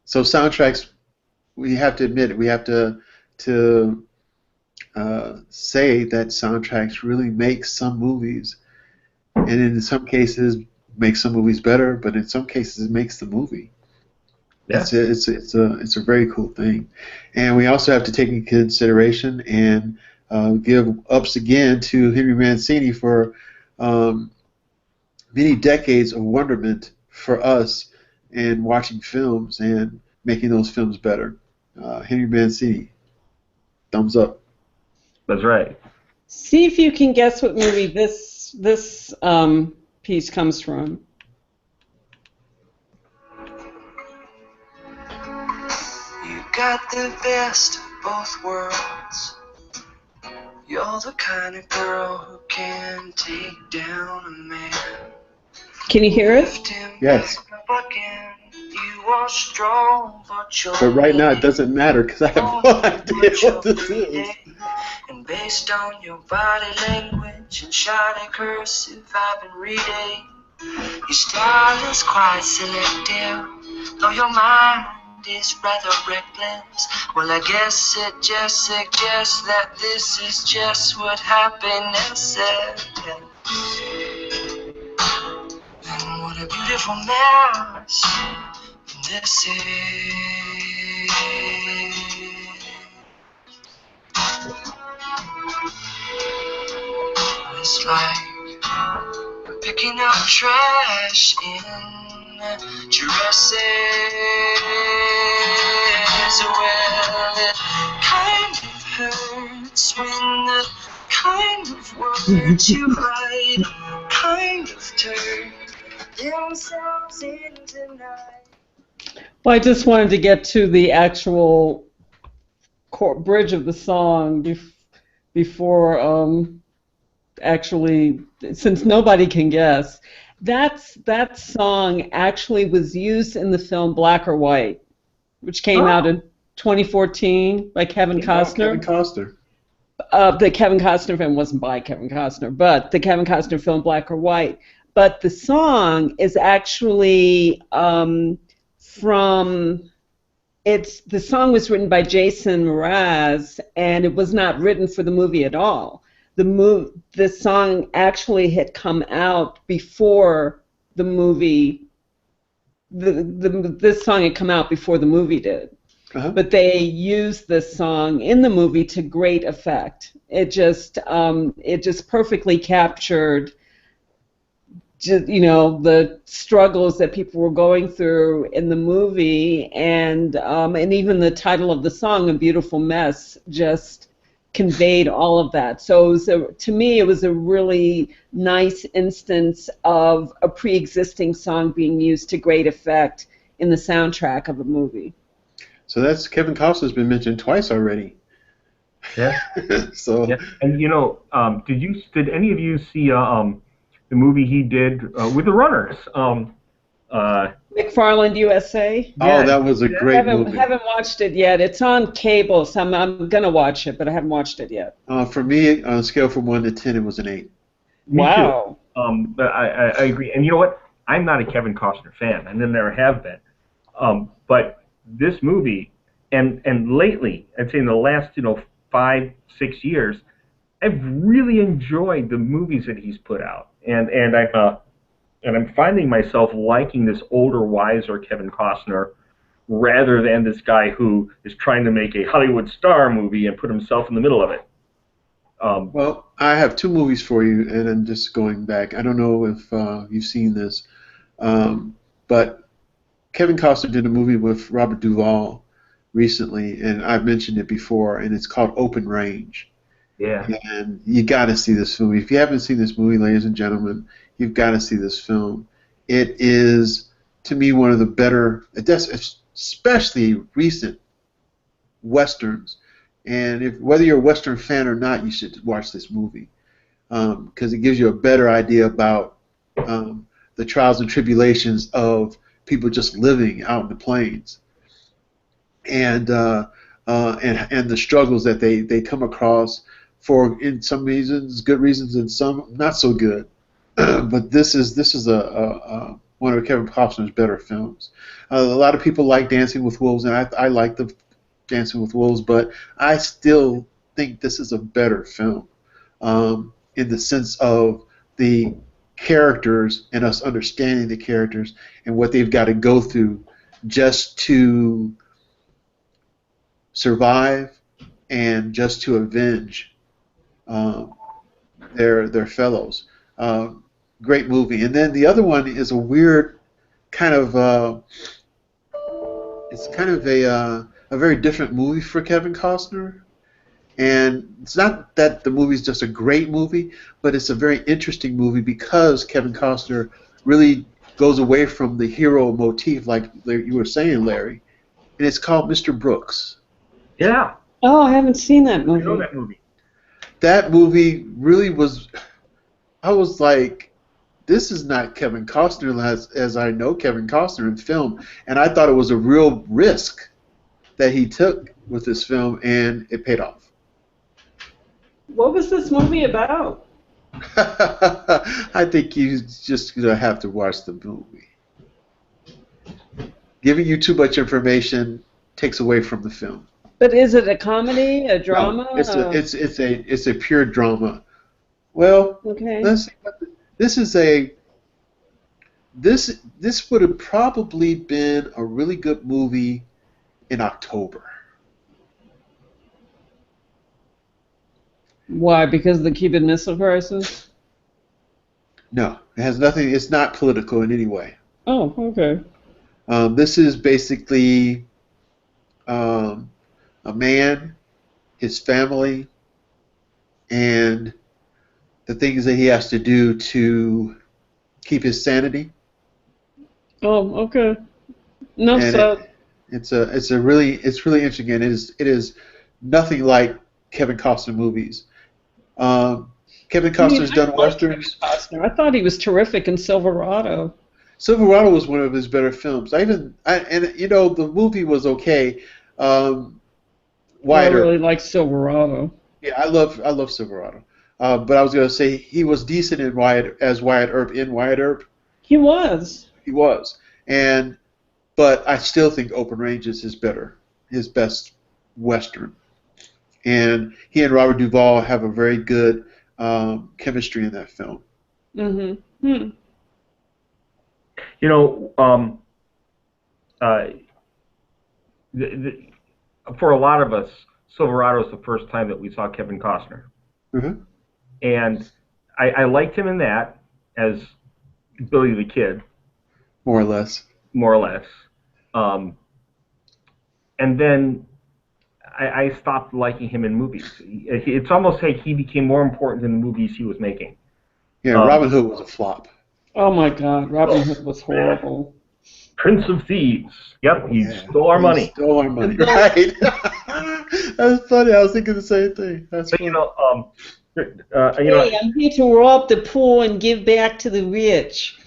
So soundtracks, we have to admit it. We have to say that soundtracks really make some movies, and in some cases make some movies better, but in some cases it makes the movie. Yeah. It's a very cool thing, and we also have to take into consideration and give ups again to Henry Mancini for many decades of wonderment for us in watching films and making those films better. Henry Mancini, thumbs up. That's right. See if you can guess what movie this piece comes from. You got the best of both worlds. You're the kind of girl who can take down a man. Can you hear it? Yes. You are strong, but right now it doesn't matter because I have no idea what this is. And based on your body language and shoddy cursive I've been reading, your style is quite selective, though your mind is rather reckless. Well, I guess it just suggests that this is just what happiness is. And what a beautiful mess this is. It's like we're picking up trash in dresses. Well, it kind of hurts when the kind of words you write kind of turn themselves into night. Well, I just wanted to get to the actual bridge of the song before actually, since nobody can guess. That song actually was used in the film Black or White, which came out in 2014 by Kevin Costner. Kevin Costner. The Kevin Costner film wasn't by Kevin Costner, but the Kevin Costner film Black or White. But the song is actually from the song was written by Jason Mraz, and it was not written for the movie at all. The song actually had come out before the movie. This song had come out before the movie did. Uh-huh. But they used this song in the movie to great effect. It just perfectly captured, the struggles that people were going through in the movie, and even the title of the song, "A Beautiful Mess," just conveyed all of that. So to me, it was a really nice instance of a pre-existing song being used to great effect in the soundtrack of a movie. So that's Kevin Costner's been mentioned twice already. Yeah. So. Yeah. And did any of you see the movie he did with the Runners? McFarland USA. Oh, that was a great movie. Haven't watched it yet. It's on cable, so I'm gonna watch it, but I haven't watched it yet. For me, on a scale from 1 to 10, it was an 8. Wow. But I agree. And you know what? I'm not a Kevin Costner fan, and never have been. But this movie, and lately, I'd say in the last 5-6 years, I've really enjoyed the movies that he's put out, and I'm finding myself liking this older, wiser Kevin Costner rather than this guy who is trying to make a Hollywood star movie and put himself in the middle of it. Well, I have 2 movies for you, and I'm just going back. I don't know if you've seen this, but Kevin Costner did a movie with Robert Duvall recently, and I've mentioned it before, and it's called Open Range. Yeah. And you got to see this movie. If you haven't seen this movie, ladies and gentlemen, you've got to see this film. It is, to me, one of the better, especially recent Westerns. And whether you're a Western fan or not, you should watch this movie because it gives you a better idea about the trials and tribulations of people just living out in the plains, and the struggles that they come across for, in some reasons, good reasons, and some not so good. But this is one of Kevin Costner's better films. A lot of people like Dancing with Wolves, and I like the Dancing with Wolves, but I still think this is a better film in the sense of the characters and us understanding the characters and what they've got to go through just to survive and just to avenge their fellows. Great movie. And then the other one is a weird kind of it's kind of a very different movie for Kevin Costner. And it's not that the movie's just a great movie, but it's a very interesting movie because Kevin Costner really goes away from the hero motif, like you were saying, Larry. And it's called Mr. Brooks. Yeah. Oh, I haven't seen that movie. I know that movie. That movie really was. I was like, this is not Kevin Costner as I know Kevin Costner in film, and I thought it was a real risk that he took with this film, and it paid off. What was this movie about? I think you just gonna have to watch the movie. Giving you too much information takes away from the film. But is it a comedy, a drama? No, it's a pure drama. Well, okay. Let's see. This would have probably been a really good movie in October. Why? Because of the Cuban Missile Crisis? No, it has nothing. It's not political in any way. Oh, okay. This is basically a man, his family, and the things that he has to do to keep his sanity. Oh, okay. No, and so it's really interesting. And it is nothing like Kevin Costner movies. Kevin Costner's done westerns. Costner. I thought he was terrific in Silverado. Silverado was one of his better films. The movie was okay. I really like Silverado. Yeah, I love Silverado. But I was going to say he was decent as Wyatt Earp in Wyatt Earp. He was. He was. And but I still think Open Range is his best Western. And he and Robert Duvall have a very good chemistry in that film. Mm-hmm. Hmm. You know, for a lot of us, Silverado is the first time that we saw Kevin Costner. Mm-hmm. And I liked him in that as Billy the Kid. More or less. And then I stopped liking him in movies. It's almost like he became more important in the movies he was making. Yeah, Robin Hood was a flop. Oh my God, Robin Hood was horrible. Prince of Thieves. Yep, he stole our money. Stole our money, right? That's funny. I was thinking the same thing. That's But, funny. Hey, I'm here to rob the poor and give back to the rich.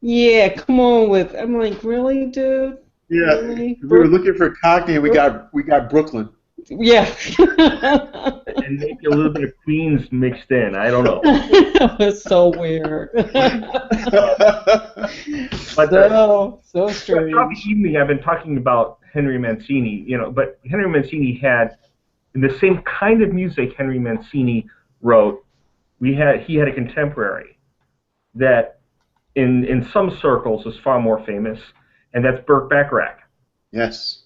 Yeah, come on with. I'm like, really, dude? Yeah, Really? we were looking for Cockney, and we got Brooklyn. Yeah. And maybe a little bit of Queens mixed in. I don't know. It was so weird. But so strange. throughout the evening, I've been talking about Henry Mancini, but Henry Mancini had, in the same kind of music Henry Mancini wrote, he had a contemporary that in some circles is far more famous, and that's Burt Bacharach. Yes.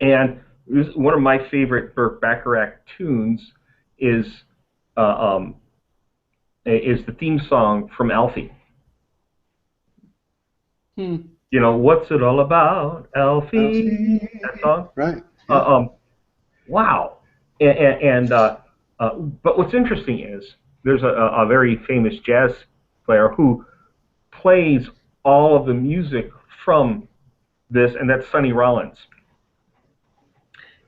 And one of my favorite Burt Bacharach tunes is the theme song from Alfie. What's it all about, Alfie? That song. Right. Yeah. Wow. But what's interesting is there's a very famous jazz player who plays all of the music from this, and that's Sonny Rollins.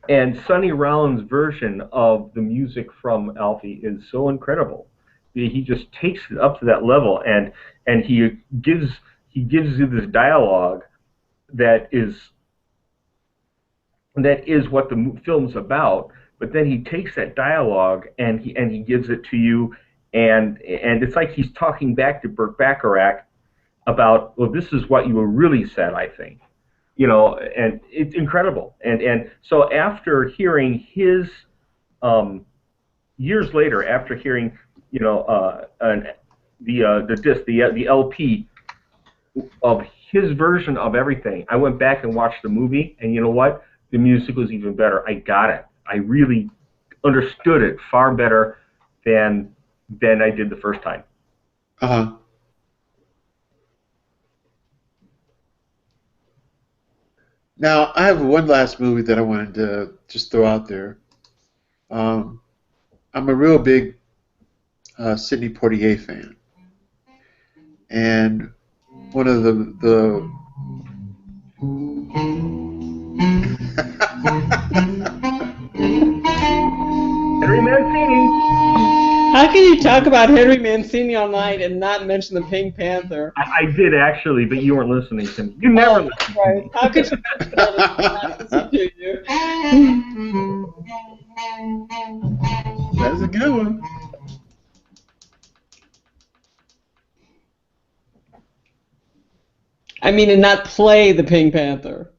And Sonny Rollins' version of the music from Alfie is so incredible. He just takes it up to that level, and he gives you this dialogue that is what the film's about. But then he takes that dialogue and he gives it to you, and it's like he's talking back to Burt Bacharach about, well, this is what you really said, I think. And it's incredible. And so after hearing his, years later, after hearing, the disc, the LP of his version of everything, I went back and watched the movie, and you know what? The music was even better. I got it. I really understood it far better than I did the first time. Uh-huh. Now, I have one last movie that I wanted to just throw out there. I'm a real big Sidney Poitier fan. And one of the Henry Mancini. How can you talk about Henry Mancini all night and not mention the Pink Panther? I did actually, but you weren't listening to me. You never listened. Right. How could you mention that and not listen to you? That's a good one. I mean, and not play the Pink Panther.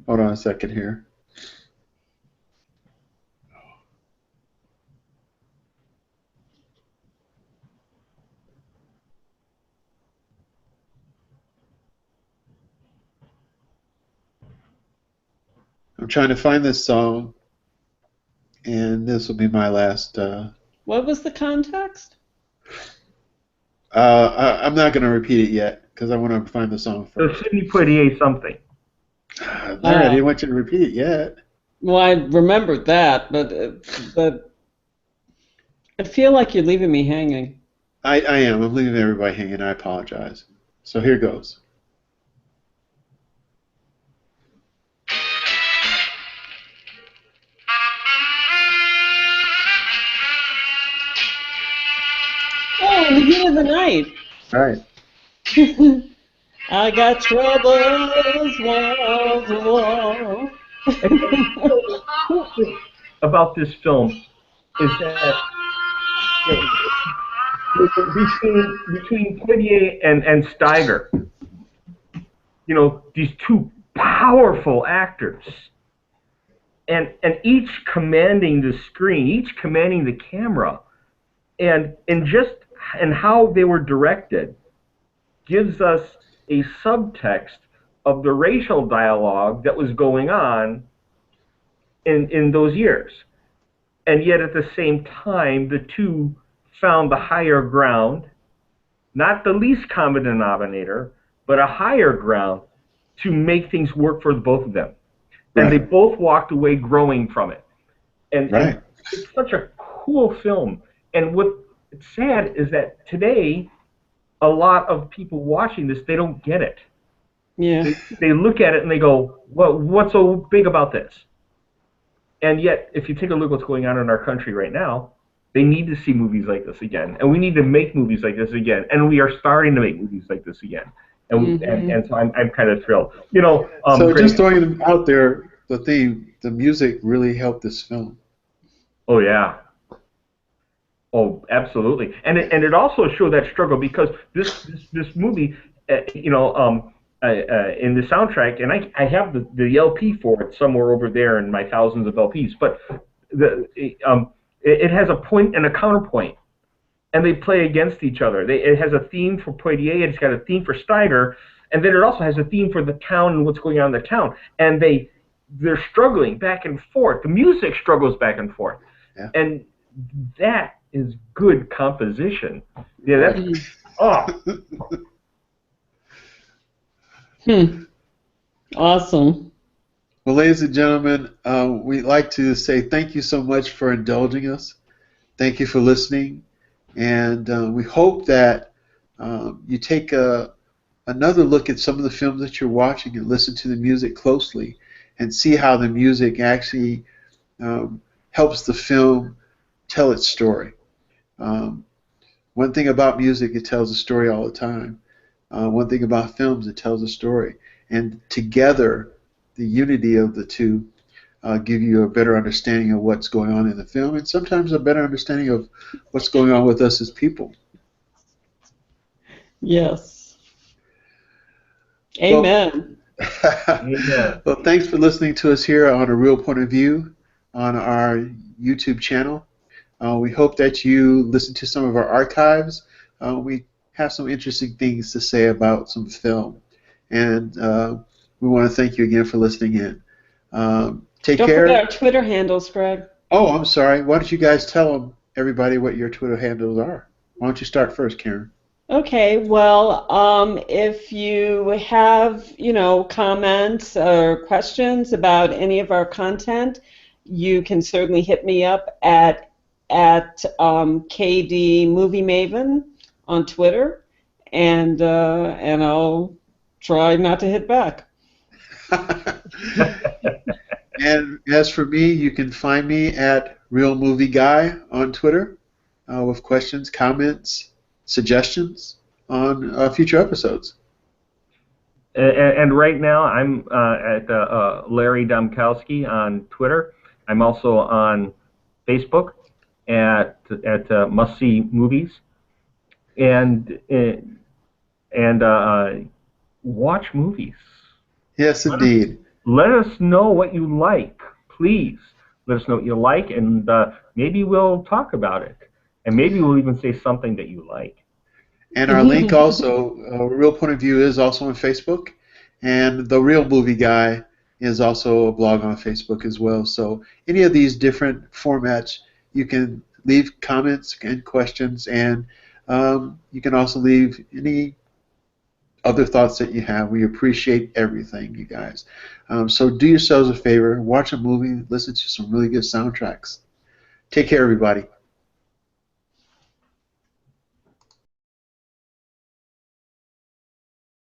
Hold on a second here. I'm trying to find this song, and this will be my last. What was the context? I'm not going to repeat it yet because I want to find the song So first. Sidney Poitier something. There, I didn't want you to repeat it yet. Well, I remembered that, but I feel like you're leaving me hanging. I am. I'm leaving everybody hanging. I apologize. So here goes. Oh, in the heat of the night. All right. I got troubles, wall to wall. about this film is that between Poitier and Steiger, these two powerful actors, and each commanding the screen, each commanding the camera, and how they were directed gives us a subtext of the racial dialogue that was going on in those years. And yet at the same time, the two found the higher ground, not the least common denominator, but a higher ground to make things work for both of them. And they both walked away growing from it. And it's such a cool film. And what's sad is that today, a lot of people watching this, they don't get it. Yeah. They look at it and they go, well, what's so big about this? And yet, if you take a look at what's going on in our country right now, they need to see movies like this again. And we need to make movies like this again. And we are starting to make movies like this again. And and so I'm kind of thrilled. So just throwing it out there, the music really helped this film. Oh, yeah. Oh, absolutely. And it also showed that struggle because this movie, in the soundtrack, and I have the LP for it somewhere over there in my thousands of LPs, but it has a point and a counterpoint, and they play against each other. It has a theme for Poitier, it's got a theme for Steiger, and then it also has a theme for the town and what's going on in the town. And they're struggling back and forth. The music struggles back and forth. Yeah. And that is good composition. Yeah, that's Awesome. Well, ladies and gentlemen, we'd like to say thank you so much for indulging us. Thank you for listening, and we hope that you take another look at some of the films that you're watching and listen to the music closely and see how the music actually helps the film tell its story. One thing about music, it tells a story all the time. One thing about films, it tells a story. And together, the unity of the two give you a better understanding of what's going on in the film, and sometimes a better understanding of what's going on with us as people. Yes. Amen. Well, thanks for listening to us here on A Real Point of View on our YouTube channel. We hope that you listen to some of our archives. We have some interesting things to say about some film. And we want to thank you again for listening in. Take care. Don't forget our Twitter handles, Greg. Oh, I'm sorry. Why don't you guys tell everybody what your Twitter handles are? Why don't you start first, Karen? Okay, well, if you have, comments or questions about any of our content, you can certainly hit me up at KD Movie Maven on Twitter, and I'll try not to hit back. And as for me, you can find me at Real Movie Guy on Twitter with questions, comments, suggestions on future episodes. And right now, I'm at Larry Domkowski on Twitter. I'm also on Facebook at Must See Movies, and watch movies. Yes, indeed. Let us know what you like, please. Let us know what you like, and maybe we'll talk about it, and maybe we'll even say something that you like. And our link also, Real Point of View, is also on Facebook, and The Real Movie Guy is also a blog on Facebook as well. So any of these different formats, you can leave comments and questions, and you can also leave any other thoughts that you have. We appreciate everything, you guys. So do yourselves a favor, watch a movie, listen to some really good soundtracks. Take care, everybody.